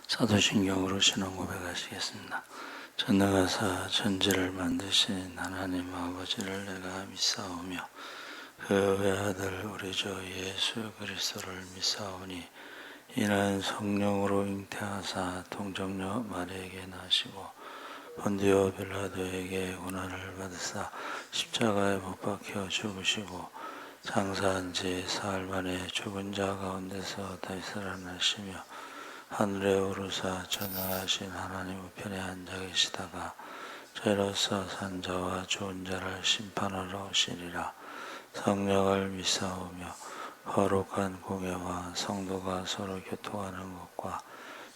사도신경으로 신앙 고백하시겠습니다. 전능하사 천지를 만드신 하나님 아버지를 내가 믿사오며 그 외아들 우리 주 예수 그리스도를 믿사오니 이는 성령으로 잉태하사 동정녀 마리아에게 나시고 본디오 빌라도에게 고난을 받으사 십자가에 못 박혀 죽으시고 장사한 지 사흘 만에 죽은 자 가운데서 다시 살아나시며 하늘에 오르사 전능하신 하나님 우편에 앉아 계시다가 죄로서 산 자와 죽은 자를 심판하러 오시리라. 성령을 믿사오며 거룩한 공예와 성도가 서로 교통하는 것과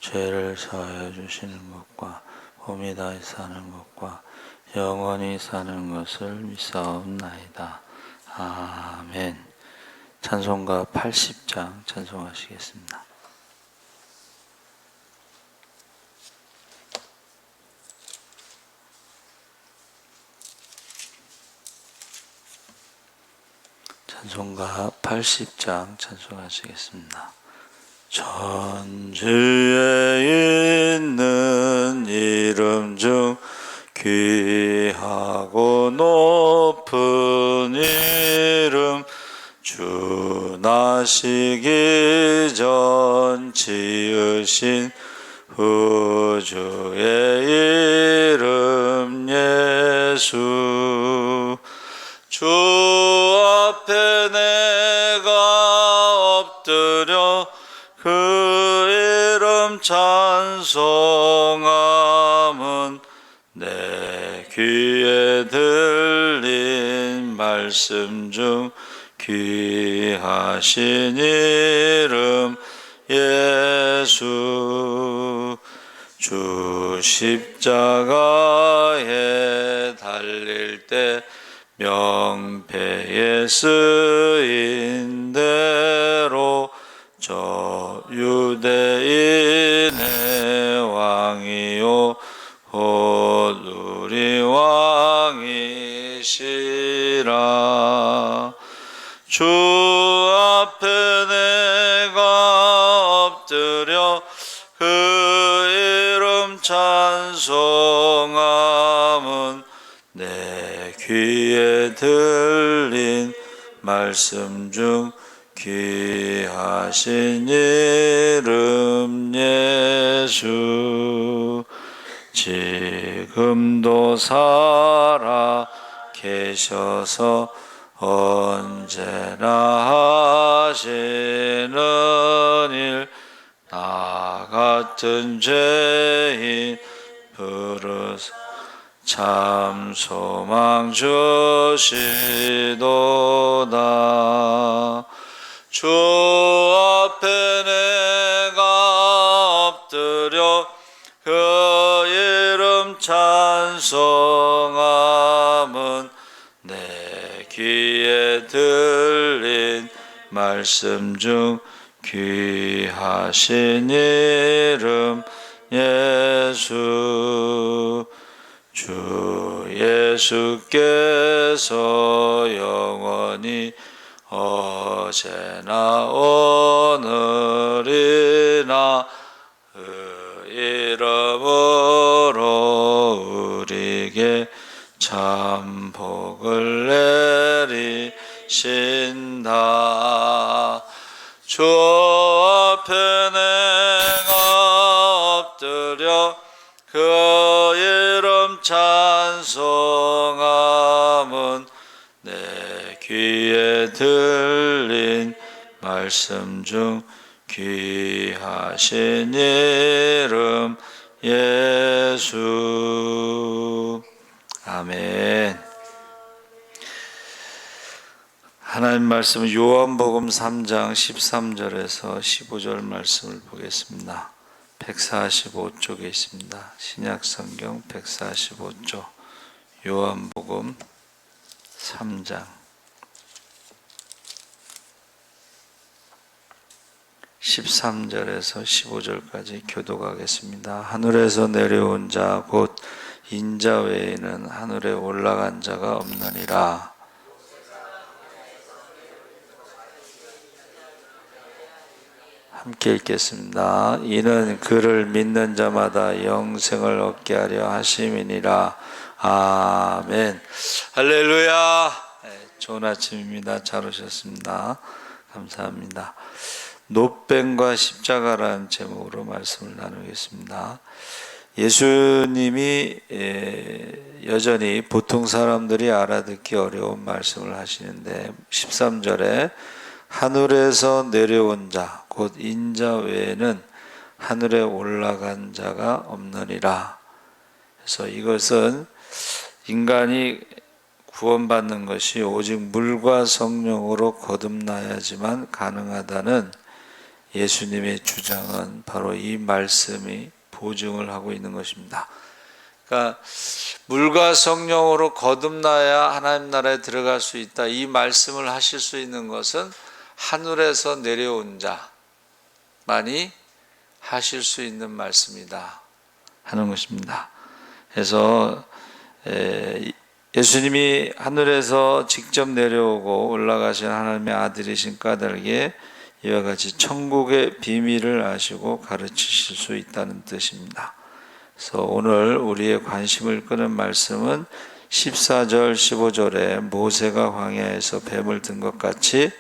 죄를 사하여 주시는 것과 몸이 다시 사는 것과 영원히 사는 것을 믿사옵나이다. 아멘. 찬송가 80장 찬송하시겠습니다. 찬송가 80장 찬송하시겠습니다. 천지에 있는 이름 중 귀하고 높은 이름 주 나시기 전 지으신 우주의 이름 예수 주 앞에 내가 엎드려 그 이름 찬송함은 내 귀에 들린 말씀 중 귀하신 이름 예수 주 십자가에 달릴 때 명패에 쓰인 대로 저 유대인의 왕이요 곧 우리 왕이시라. 주 앞에 내가 엎드려 그 이름 찬송함은 내 귀에 들린 말씀 중 귀하신 이름 예수 지금도 살아 계셔서 언제나 하시는 일 나 같은 죄인 부르사 참 소망 주시도다. 주 앞에 내가 엎드려 그 이름 찬송함은 내 귀에 들린 말씀 중 귀하신 이름 예수 주 예수께서 영원히 어제나 오늘이나 그 이름으로 우리에게 참 복을 내리신다. 주 앞에 내가 엎드려 그 이름 찬송함은 내 귀에 들린 말씀 중 귀하신 이름 예수. 아멘. 하나님 말씀은 요한복음 3장 13절에서 15절 말씀을 보겠습니다. 145쪽에 있습니다. 신약성경 145쪽 요한복음 3장 13절에서 15절까지 교독하겠습니다. 하늘에서 내려온 자 곧 인자 외에는 하늘에 올라간 자가 없느니라. 함께 읽겠습니다. 이는 그를 믿는 자마다 영생을 얻게 하려 하심이니라. 아멘. 할렐루야. 좋은 아침입니다. 잘 오셨습니다. 감사합니다. 노뱀과 십자가라는 제목으로 말씀을 나누겠습니다. 예수님이 여전히 보통 사람들이 알아듣기 어려운 말씀을 하시는데 13절에 하늘에서 내려온 자 곧 인자 외에는 하늘에 올라간 자가 없느니라. 그래서 이것은 인간이 구원받는 것이 오직 물과 성령으로 거듭나야지만 가능하다는 예수님의 주장은 바로 이 말씀이 보증을 하고 있는 것입니다. 그러니까 물과 성령으로 거듭나야 하나님 나라에 들어갈 수 있다. 이 말씀을 하실 수 있는 것은 하늘에서 내려온 자만이 하실 수 있는 말씀이다 하는 것입니다. 그래서 예수님이 하늘에서 직접 내려오고 올라가신 하나님의 아들이신 까닭에 이와 같이 천국의 비밀을 아시고 가르치실 수 있다는 뜻입니다. 그래서 오늘 우리의 관심을 끄는 말씀은 14절 15절에 모세가 광야에서 뱀을 든 것 같이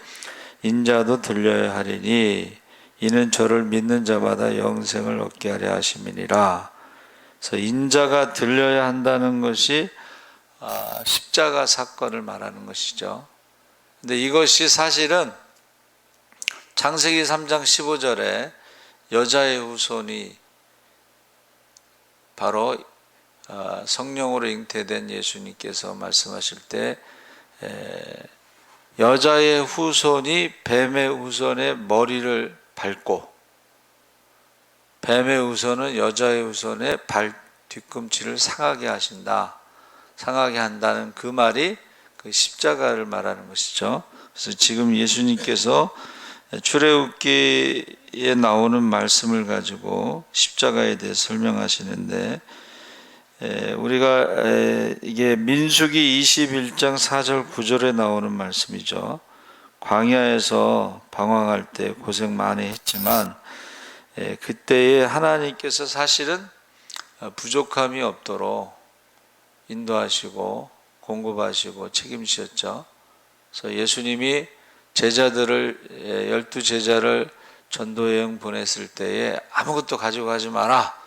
인자도 들려야 하리니 이는 저를 믿는 자마다 영생을 얻게 하려 하심이니라. 그래서 인자가 들려야 한다는 것이 십자가 사건을 말하는 것이죠. 근데 이것이 사실은 창세기 3장 15절에 여자의 후손이 바로 성령으로 잉태된 예수님께서 말씀하실 때 여자의 후손이 뱀의 후손의 머리를 밟고 뱀의 후손은 여자의 후손의 발 뒤꿈치를 상하게 하신다. 상하게 한다는 그 말이 그 십자가를 말하는 것이죠. 그래서 지금 예수님께서 출애굽기에 나오는 말씀을 가지고 십자가에 대해 설명하시는데 우리가 이게 민수기 21장 4절 9절에 나오는 말씀이죠. 광야에서 방황할 때 고생 많이 했지만 그때에 하나님께서 사실은 부족함이 없도록 인도하시고 공급하시고 책임지셨죠. 그래서 예수님이 제자들을 12제자를 전도여행 보냈을 때에 아무것도 가지고 가지 마라.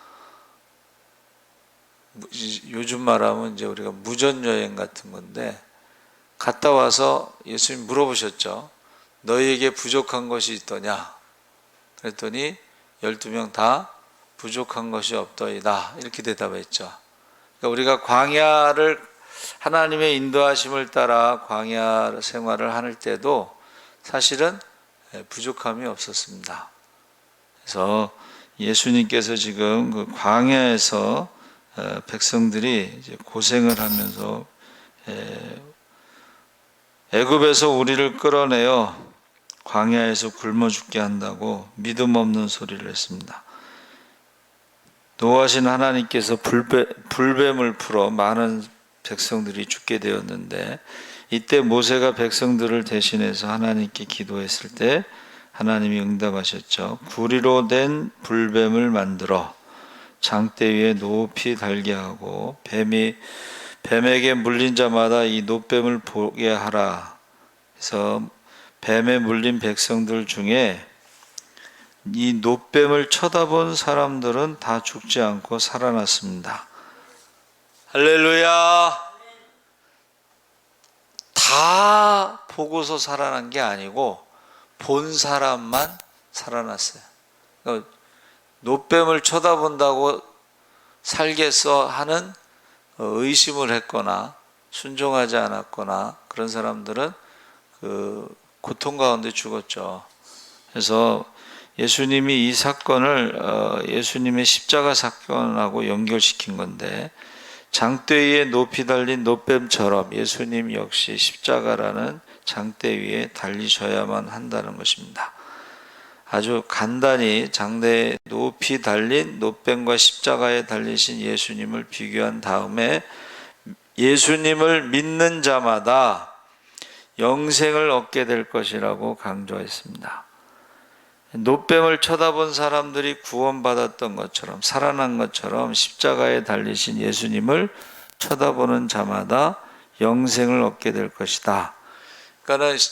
요즘 말하면 이제 우리가 무전여행 같은 건데 갔다 와서 예수님 물어보셨죠. 너희에게 부족한 것이 있더냐? 그랬더니 12명 다 부족한 것이 없더이다. 이렇게 대답했죠. 그러니까 우리가 광야를 하나님의 인도하심을 따라 광야 생활을 할 때도 사실은 부족함이 없었습니다. 그래서 예수님께서 지금 그 광야에서 백성들이 이제 고생을 하면서 애굽에서 우리를 끌어내어 광야에서 굶어 죽게 한다고 믿음 없는 소리를 했습니다. 노하신 하나님께서 불뱀을 풀어 많은 백성들이 죽게 되었는데 이때 모세가 백성들을 대신해서 하나님께 기도했을 때 하나님이 응답하셨죠. 구리로 된 불뱀을 만들어 장대 위에 높이 달게 하고 뱀에게 물린 자마다 이 노뱀을 보게 하라. 그래서 뱀에 물린 백성들 중에 이 노뱀을 쳐다본 사람들은 다 죽지 않고 살아났습니다. 할렐루야. 다 보고서 살아난 게 아니고 본 사람만 살아났어요. 그러니까 노뱀을 쳐다본다고 살겠어 하는 의심을 했거나 순종하지 않았거나 그런 사람들은 그 고통 가운데 죽었죠. 그래서 예수님이 이 사건을 예수님의 십자가 사건하고 연결시킨 건데 장대 위에 높이 달린 노뱀처럼 예수님 역시 십자가라는 장대 위에 달리셔야만 한다는 것입니다. 아주 간단히 장대에 높이 달린 노뱀과 십자가에 달리신 예수님을 비교한 다음에 예수님을 믿는 자마다 영생을 얻게 될 것이라고 강조했습니다. 노뱀을 쳐다본 사람들이 구원받았던 것처럼, 살아난 것처럼 십자가에 달리신 예수님을 쳐다보는 자마다 영생을 얻게 될 것이다. 그러니까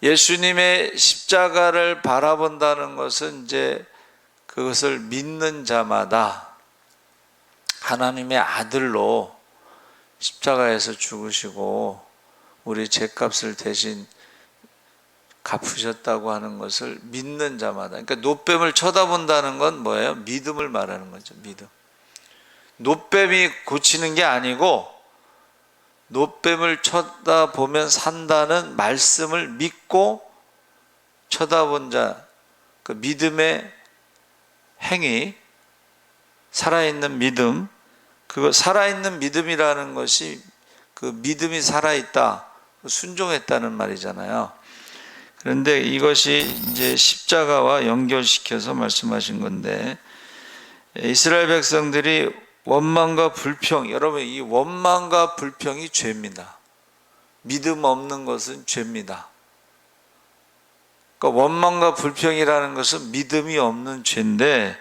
예수님의 십자가를 바라본다는 것은 이제 그것을 믿는 자마다 하나님의 아들로 십자가에서 죽으시고 우리 죄값을 대신 갚으셨다고 하는 것을 믿는 자마다, 그러니까 노뱀을 쳐다본다는 건 뭐예요? 믿음을 말하는 거죠. 믿음. 노뱀이 고치는 게 아니고 노뱀을 쳐다보면 산다는 말씀을 믿고 쳐다본 자, 그 믿음의 행위, 살아있는 믿음, 그거 살아있는 믿음이라는 것이 그 믿음이 살아있다, 순종했다는 말이잖아요. 그런데 이것이 이제 십자가와 연결시켜서 말씀하신 건데, 이스라엘 백성들이 원망과 불평, 여러분 이 원망과 불평이 죄입니다. 믿음 없는 것은 죄입니다. 그러니까 원망과 불평이라는 것은 믿음이 없는 죄인데,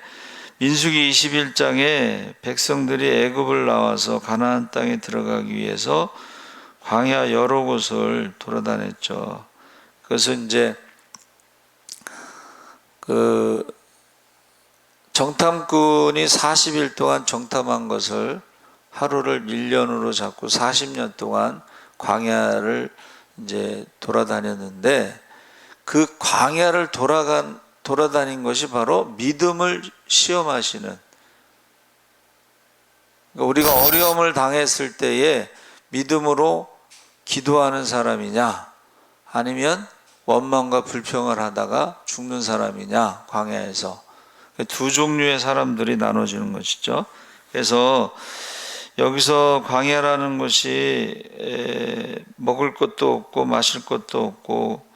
민수기 21장에 백성들이 애굽을 나와서 가나안 땅에 들어가기 위해서 광야 여러 곳을 돌아다녔죠. 그것은 이제 그 정탐꾼이 40일 동안 정탐한 것을 하루를 1년으로 잡고 40년 동안 광야를 이제 돌아다녔는데, 그 광야를 돌아다닌 것이 바로 믿음을 시험하시는, 그러니까 우리가 어려움을 당했을 때에 믿음으로 기도하는 사람이냐, 아니면 원망과 불평을 하다가 죽는 사람이냐, 광야에서 두 종류의 사람들이 나눠지는 것이죠. 그래서 여기서 광야라는 것이 먹을 것도 없고 마실 것도 없고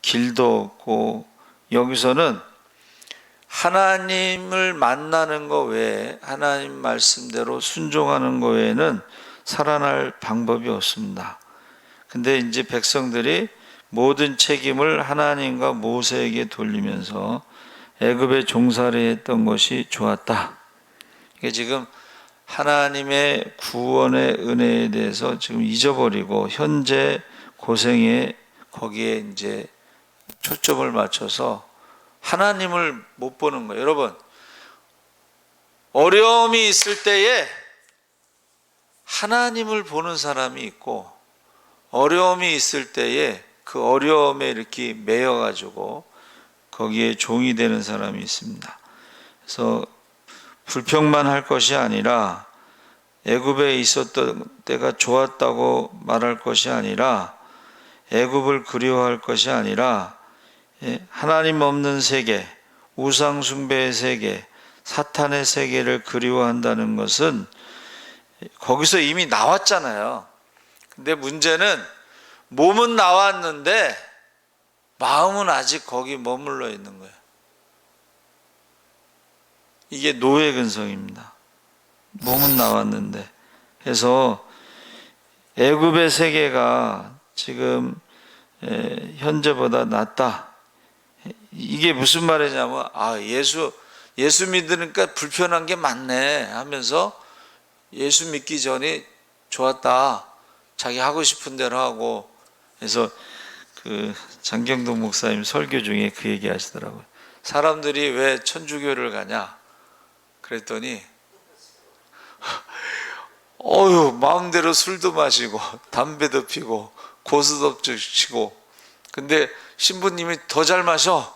길도 없고, 여기서는 하나님을 만나는 것 외에, 하나님 말씀대로 순종하는 것 외에는 살아날 방법이 없습니다. 근데 이제 백성들이 모든 책임을 하나님과 모세에게 돌리면서 애굽에 종살이 했던 것이 좋았다. 이게 지금 하나님의 구원의 은혜에 대해서 지금 잊어버리고 현재 고생에 거기에 이제 초점을 맞춰서 하나님을 못 보는 거예요. 여러분, 어려움이 있을 때에 하나님을 보는 사람이 있고, 어려움이 있을 때에 그 어려움에 이렇게 매여가지고 거기에 종이 되는 사람이 있습니다. 그래서 불평만 할 것이 아니라, 애굽에 있었던 때가 좋았다고 말할 것이 아니라, 애굽을 그리워할 것이 아니라, 하나님 없는 세계, 우상 숭배의 세계, 사탄의 세계를 그리워한다는 것은 거기서 이미 나왔잖아요. 근데 문제는 몸은 나왔는데 마음은 아직 거기 머물러 있는 거예요. 이게 노예 근성입니다. 몸은 나왔는데. 그래서 애굽의 세계가 지금 현재보다 낫다. 이게 무슨 말이냐면, 예수 믿으니까 불편한 게 많네 하면서 예수 믿기 전에 좋았다. 자기 하고 싶은 대로 하고. 그래서 그 장경동 목사님 설교 중에 그 얘기 하시더라고요. 사람들이 왜 천주교를 가냐? 그랬더니 마음대로 술도 마시고 담배도 피고 고스톱도 치고, 근데 신부님이 더 잘 마셔.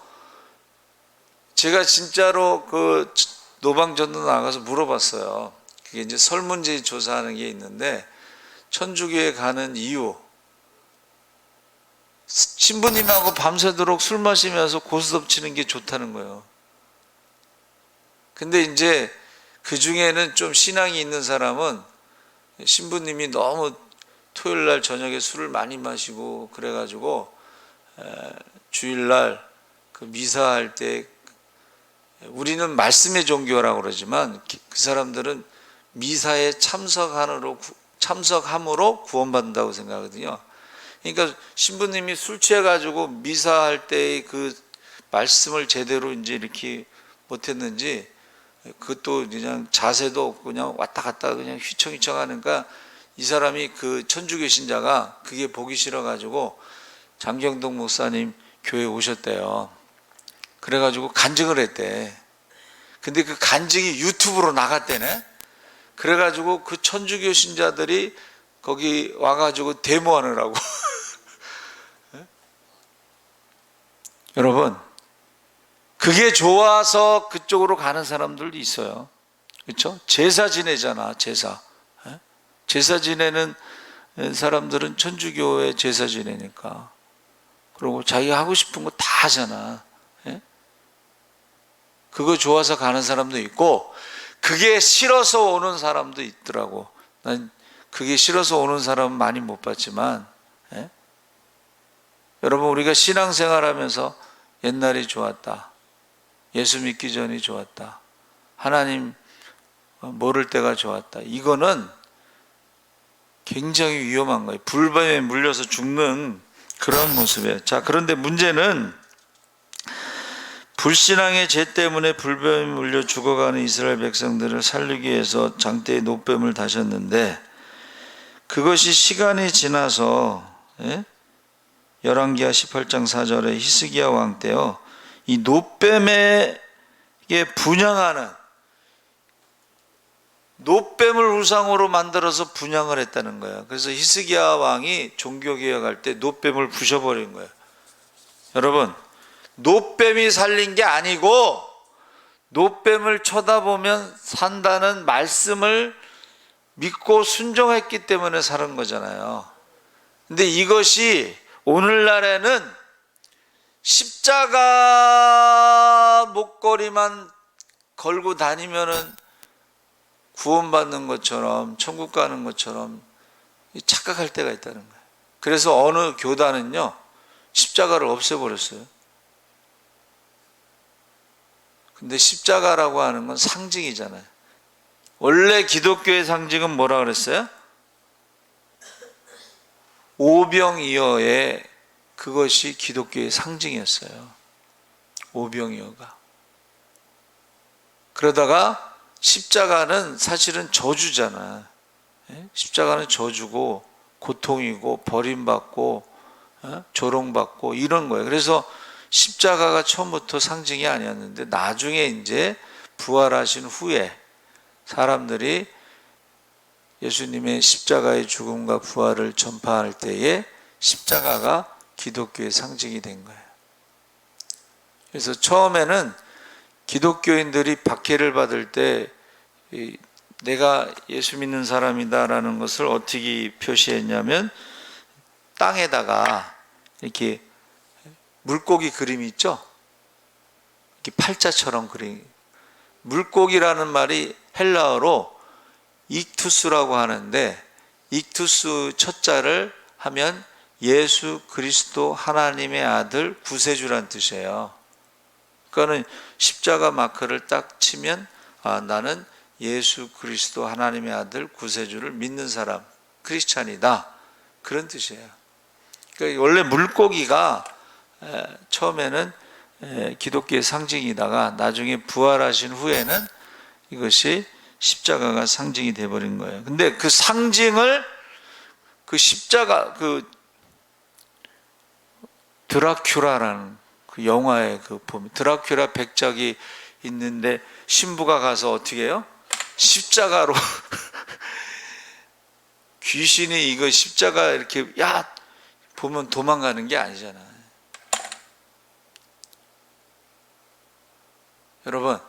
제가 진짜로 그 노방전도 나가서 물어봤어요. 그게 이제 설문지 조사하는 게 있는데, 천주교에 가는 이유, 신부님하고 밤새도록 술 마시면서 고스톱 치는 게 좋다는 거예요. 근데 이제 그 중에는 좀 신앙이 있는 사람은 신부님이 너무 토요일날 저녁에 술을 많이 마시고 그래가지고 주일날 그 미사할 때, 우리는 말씀의 종교라고 그러지만 그 사람들은 미사에 참석함으로 구원받는다고 생각하거든요. 그러니까 신부님이 술 취해가지고 미사할 때의 그 말씀을 제대로 이제 이렇게 못했는지 그것도 그냥 자세도 없고 그냥 왔다 갔다 그냥 휘청휘청 하니까 이 사람이 그 천주교 신자가 그게 보기 싫어가지고 장경동 목사님 교회에 오셨대요. 그래가지고 간증을 했대. 근데 그 간증이 유튜브로 나갔대네. 그래가지고 그 천주교 신자들이 거기 와가지고 데모하느라고. 여러분, 그게 좋아서 그쪽으로 가는 사람들도 있어요. 그렇죠? 제사 지내잖아, 제사. 제사 지내는 사람들은 천주교의 제사 지내니까. 그리고 자기가 하고 싶은 거 다 하잖아. 그거 좋아서 가는 사람도 있고, 그게 싫어서 오는 사람도 있더라고. 난 그게 싫어서 오는 사람은 많이 못 봤지만, 여러분, 우리가 신앙생활 하면서 옛날이 좋았다. 예수 믿기 전이 좋았다. 하나님 모를 때가 좋았다. 이거는 굉장히 위험한 거예요. 불뱀에 물려서 죽는 그런 모습이에요. 자, 그런데 문제는 불신앙의 죄 때문에 불뱀에 물려 죽어가는 이스라엘 백성들을 살리기 위해서 장대에 노뱀을 다셨는데 그것이 시간이 지나서 열왕기하 18장 4절에 히스기야 왕 때요. 이 노뱀에게 분향하는 노뱀을 우상으로 만들어서 분향을 했다는 거예요. 그래서 히스기야 왕이 종교개혁할 때 노뱀을 부셔버린 거예요. 여러분, 노뱀이 살린 게 아니고 노뱀을 쳐다보면 산다는 말씀을 믿고 순종했기 때문에 사는 거잖아요. 근데 이것이 오늘날에는 십자가 목걸이만 걸고 다니면은 구원받는 것처럼 천국 가는 것처럼 착각할 때가 있다는 거예요. 그래서 어느 교단은요 십자가를 없애버렸어요. 근데 십자가라고 하는 건 상징이잖아요. 원래 기독교의 상징은 뭐라 그랬어요? 오병이어의 그것이 기독교의 상징이었어요. 오병이어가. 그러다가 십자가는 사실은 저주잖아. 십자가는 저주고 고통이고 버림받고 조롱받고 이런 거예요. 그래서 십자가가 처음부터 상징이 아니었는데 나중에 이제 부활하신 후에 사람들이 예수님의 십자가의 죽음과 부활을 전파할 때에 십자가가 기독교의 상징이 된 거예요. 그래서 처음에는 기독교인들이 박해를 받을 때 내가 예수 믿는 사람이다라는 것을 어떻게 표시했냐면 땅에다가 이렇게 물고기 그림이 있죠? 이렇게 팔자처럼 그림. 물고기라는 말이 헬라어로 익투스라고 하는데 익투스 첫 자를 하면 예수 그리스도 하나님의 아들 구세주란 뜻이에요. 그거는 십자가 마크를 딱 치면 나는 예수 그리스도 하나님의 아들 구세주를 믿는 사람 크리스찬이다 그런 뜻이에요. 그러니까 원래 물고기가 처음에는 기독교의 상징이다가 나중에 부활하신 후에는 이것이 십자가가 상징이 되어버린 거예요. 근데 그 상징을 그 십자가 그 드라큘라라는 그 영화에 그 보면 드라큘라 백작이 있는데 신부가 가서 어떻게 해요? 십자가로 귀신이 이거 십자가 이렇게 야 보면 도망가는 게 아니잖아요. 여러분,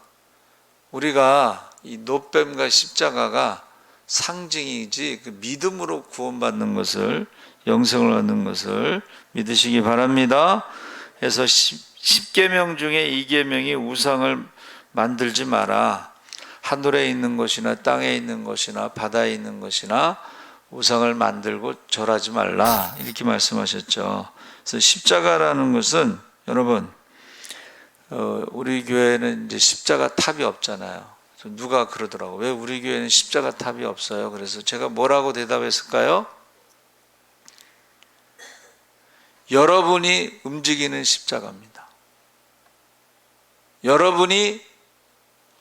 우리가 이 노뱀과 십자가가 상징이지 그 믿음으로 구원받는 것을 영생을 얻는 것을 믿으시기 바랍니다. 그래서 10계명 중에 2계명이 우상을 만들지 마라. 하늘에 있는 것이나 땅에 있는 것이나 바다에 있는 것이나 우상을 만들고 절하지 말라 이렇게 말씀하셨죠. 그래서 십자가라는 것은 여러분 우리 교회는 이제 십자가 탑이 없잖아요. 누가 그러더라고. 왜 우리 교회는 십자가 탑이 없어요? 그래서 제가 뭐라고 대답했을까요? 여러분이 움직이는 십자가입니다. 여러분이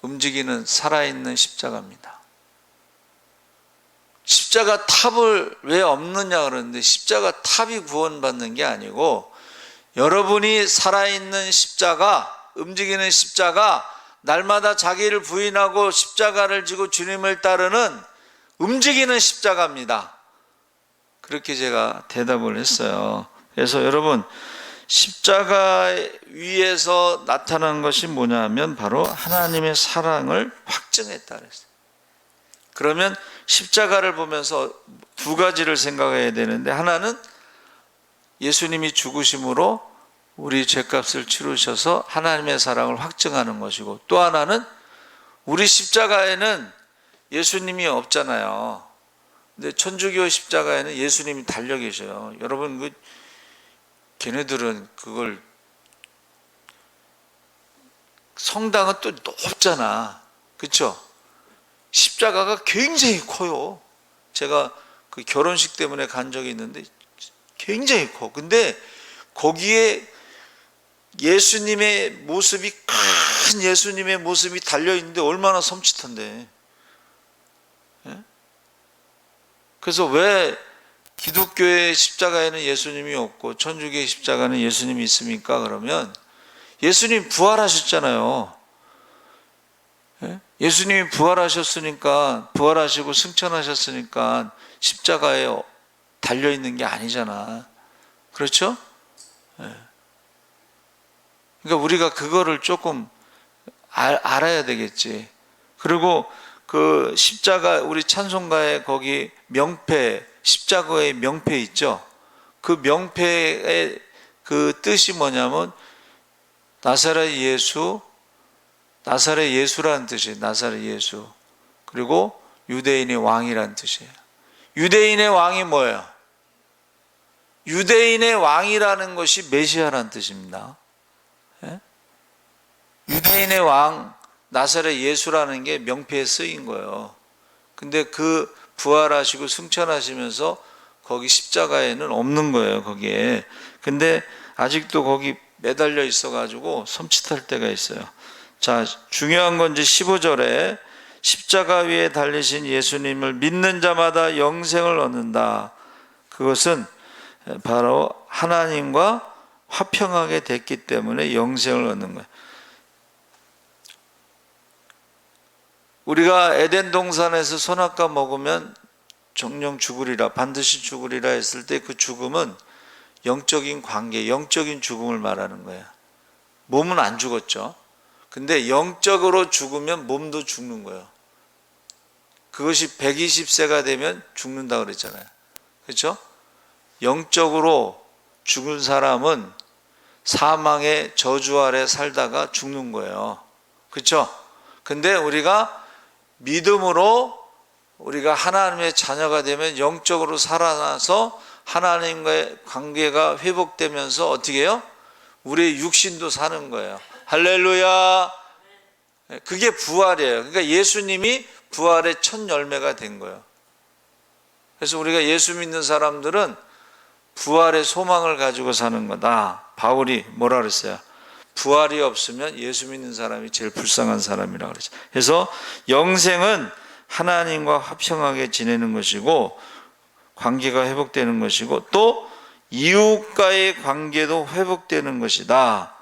움직이는 살아있는 십자가입니다. 십자가 탑을 왜 없느냐 그러는데, 십자가 탑이 구원받는 게 아니고 여러분이 살아있는 십자가, 움직이는 십자가, 날마다 자기를 부인하고 십자가를 지고 주님을 따르는 움직이는 십자가입니다. 그렇게 제가 대답을 했어요. 그래서 여러분, 십자가 위에서 나타난 것이 뭐냐면 바로 하나님의 사랑을 확증했다 그랬어요. 그러면 십자가를 보면서 두 가지를 생각해야 되는데, 하나는 예수님이 죽으심으로 우리 죄값을 치르셔서 하나님의 사랑을 확증하는 것이고, 또 하나는 우리 십자가에는 예수님이 없잖아요. 근데 천주교 십자가에는 예수님이 달려 계셔요. 여러분, 걔네들은 그걸, 성당은 또 높잖아. 그렇죠? 십자가가 굉장히 커요. 제가 그 결혼식 때문에 간 적이 있는데 굉장히 커. 근데 거기에 예수님의 모습이, 큰 예수님의 모습이 달려있는데 얼마나 섬찟한데. 예? 그래서 왜 기독교의 십자가에는 예수님이 없고 천주교의 십자가는 예수님이 있습니까? 그러면 예수님 부활하셨잖아요. 예? 예수님이 부활하셨으니까, 부활하시고 승천하셨으니까 십자가에 달려있는 게 아니잖아. 그렇죠? 예. 그러니까 우리가 그거를 조금 알아야 되겠지. 그리고 그 십자가, 우리 찬송가에 거기 명패, 십자가의 명패 있죠? 그 명패의 그 뜻이 뭐냐면 나사렛 예수, 나사렛 예수라는 뜻이에요. 나사렛 예수. 그리고 유대인의 왕이라는 뜻이에요. 유대인의 왕이 뭐예요? 유대인의 왕이라는 것이 메시아라는 뜻입니다. 예? 유대인의 왕, 나사렛 예수라는 게 명패에 쓰인 거예요. 근데 그 부활하시고 승천하시면서 거기 십자가에는 없는 거예요, 거기에. 근데 아직도 거기 매달려 있어가지고 섬찟할 때가 있어요. 자, 중요한 건 이제 15절에 십자가 위에 달리신 예수님을 믿는 자마다 영생을 얻는다. 그것은 바로 하나님과 화평하게 됐기 때문에 영생을 얻는 거예요. 우리가 에덴 동산에서 선악과 먹으면 정령 죽으리라, 반드시 죽으리라 했을 때 그 죽음은 영적인 관계, 영적인 죽음을 말하는 거예요. 몸은 안 죽었죠. 근데 영적으로 죽으면 몸도 죽는 거예요. 그것이 120세가 되면 죽는다 그랬잖아요. 그렇죠? 영적으로 죽은 사람은 사망의 저주 아래 살다가 죽는 거예요. 그렇죠? 근데 우리가 믿음으로 우리가 하나님의 자녀가 되면 영적으로 살아나서 하나님과의 관계가 회복되면서 어떻게 해요? 우리의 육신도 사는 거예요. 할렐루야. 그게 부활이에요. 그러니까 예수님이 부활의 첫 열매가 된 거예요. 그래서 우리가 예수 믿는 사람들은 부활의 소망을 가지고 사는 거다. 바울이 뭐라 그랬어요? 부활이 없으면 예수 믿는 사람이 제일 불쌍한 사람이라고 그랬죠. 그래서 영생은 하나님과 화평하게 지내는 것이고 관계가 회복되는 것이고 또 이웃과의 관계도 회복되는 것이다.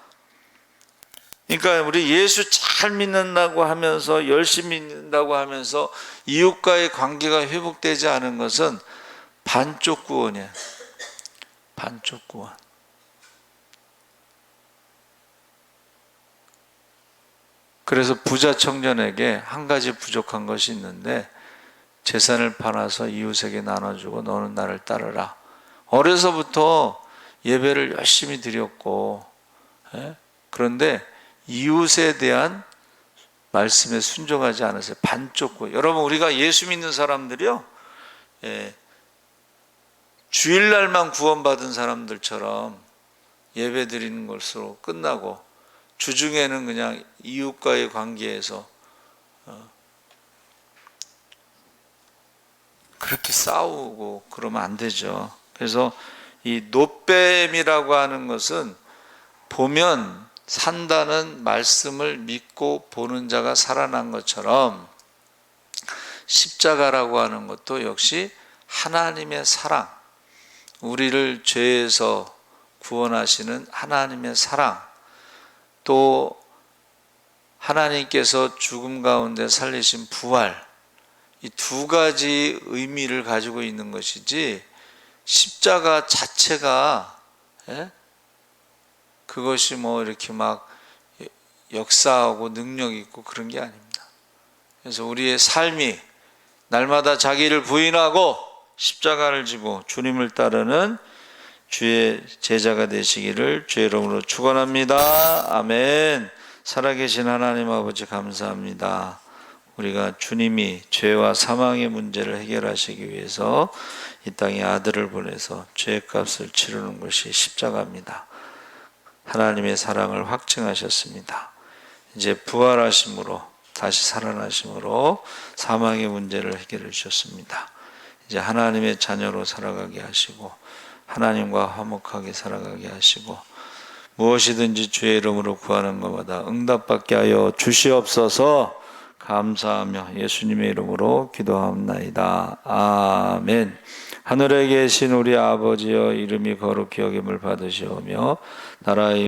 그러니까 우리 예수 잘 믿는다고 하면서 열심히 믿는다고 하면서 이웃과의 관계가 회복되지 않은 것은 반쪽 구원이야. 반쪽 구원. 그래서 부자 청년에게 한 가지 부족한 것이 있는데 재산을 팔아서 이웃에게 나눠주고 너는 나를 따르라. 어려서부터 예배를 열심히 드렸고, 그런데 이웃에 대한 말씀에 순종하지 않았어요. 반쪽 구원. 여러분, 우리가 예수 믿는 사람들이요, 주일날만 구원받은 사람들처럼 예배 드리는 것으로 끝나고 주중에는 그냥 이웃과의 관계에서 그렇게 싸우고 그러면 안 되죠. 그래서 이 노뱀이라고 하는 것은 보면 산다는 말씀을 믿고 보는 자가 살아난 것처럼 십자가라고 하는 것도 역시 하나님의 사랑, 우리를 죄에서 구원하시는 하나님의 사랑, 또 하나님께서 죽음 가운데 살리신 부활, 이 두 가지 의미를 가지고 있는 것이지 십자가 자체가 그것이 뭐 이렇게 막 역사하고 능력 있고 그런 게 아닙니다. 그래서 우리의 삶이 날마다 자기를 부인하고 십자가를 지고 주님을 따르는 주의 제자가 되시기를 주의 이름으로 축원합니다. 아멘. 살아계신 하나님 아버지 감사합니다. 우리가 주님이 죄와 사망의 문제를 해결하시기 위해서 이 땅에 아들을 보내서 죄의 값을 치르는 것이 십자가입니다. 하나님의 사랑을 확증하셨습니다. 이제 부활하심으로 다시 살아나심으로 사망의 문제를 해결해 주셨습니다. 이제 하나님의 자녀로 살아가게 하시고 하나님과 화목하게 살아가게 하시고 무엇이든지 주의 이름으로 구하는 것마다 응답받게 하여 주시옵소서. 감사하며 예수님의 이름으로 기도하옵나이다. 아멘. 하늘에 계신 우리 아버지여, 이름이 거룩히 여김을 받으시오며 나라의